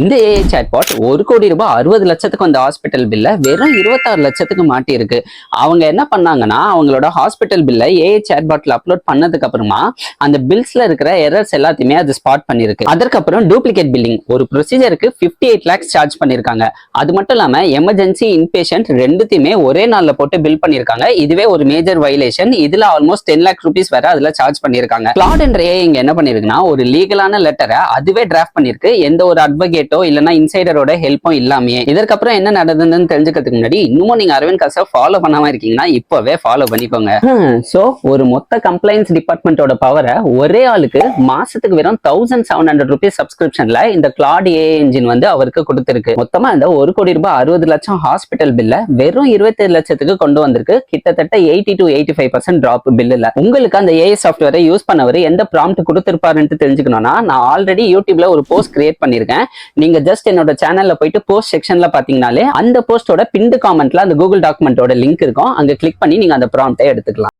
இந்த AI chatbot 1 கோடி ரூபாய் 60 லட்சத்துக்கு வந்த ஹாஸ்பிட்டல் பில்ல வெறும் 26 லட்சத்துக்கு மாட்டி இருக்கு. அவங்க என்ன பண்ணாங்கன்னா அவங்களோட ஹாஸ்பிட்டல் பில்ல ஏஐ சாட்பாட்ல அப்லோட் பண்ணதுக்கு அப்புறமா அந்த பில்ஸ்ல இருக்கிற எரர்ஸ் எல்லாத்தையுமே அது ஸ்பாட் பண்ணிருக்கு. அதற்கப்புறம் டூப்ளிகேட் பில்லிங் ஒரு ப்ரொசீஜருக்கு 58 lakhs சார்ஜ் பண்ணிருக்காங்க. அது மட்டும் இல்லாம எமர்ஜென்சி இன்பேஷண்ட் ரெண்டுத்தையுமே ஒரே நாள்ல போட்டு பில் பண்ணிருக்காங்க. இதுவே ஒரு மேஜர் வயலேஷன். இதுல ஆல்மோஸ்ட் 10 lakh rupees வரை அதுல சார்ஜ் பண்ணிருக்காங்க. கிளாட் என்ற ஏஐ இங்க என்ன பண்ணிருக்குன்னா ஒரு லீகலான லெட்டரை அதுவே டிராஃப்ட் பண்ணிருக்கு. எந்த ஒரு அட்வொகேட் இல்லனா இன்சைடரோட ஹெல்ப்பும் இல்லாமே. இதற்கப்புறம் என்ன நடந்ததுன்னு தெரிஞ்சுக்கிறதுக்கு முன்னாடி இன்னும் நீங்க அரவிந்த் காசை ஃபாலோ பண்ணாம இருக்கீங்கன்னா இப்பவே ஃபாலோ பண்ணிக்கோங்க. சோ ஒரு மொத்த கம்ப்ளைண்ட்ஸ் டிபார்ட்மெண்டோட பவரை ஒரே ஆளுக்கு மாசத்துக்கு வெறும் 1700 rupees சப்ஸ்கிரிப்ஷன்ல இந்த கிளாட் ஏஐ என்ஜின் வந்து அவருக்கு கொடுத்திருக்கு. மொத்தமா இந்த 1 கோடி ரூபாய் 60 லட்சம் ஹாஸ்பிட்டல் பில்ல வெறும் 27 லட்சத்துக்கு கொண்டு வந்திருக்கு. கிட்டத்தட்ட 80 to 85% டிராப் பில்லுல. உங்களுக்கு அந்த ஏஐ சாஃப்ட்வேரை யூஸ் பண்ணவர் எந்த ப்ராம்ப்ட் கொடுத்திருப்பாருன்னு தெரிஞ்சுக்கணும்னா நான் ஆல்ரெடி யூடியூப்ல ஒரு போஸ்ட் கிரியேட் பண்ணிருக்கேன். நீங்க ஜஸ்ட் என்னோட சேனல்ல போயிட்டு போஸ்ட் செக்ஷன்ல பாத்தீங்கன்னாலே அந்த போஸ்டோட பின்டு காமெண்ட்ல அந்த கூகுள் டாக்குமெண்டோட லிங்க் இருக்கும். அங்க கிளிக் பண்ணி நீங்க அந்த ப்ராம்ப்டை எடுத்துக்கலாம்.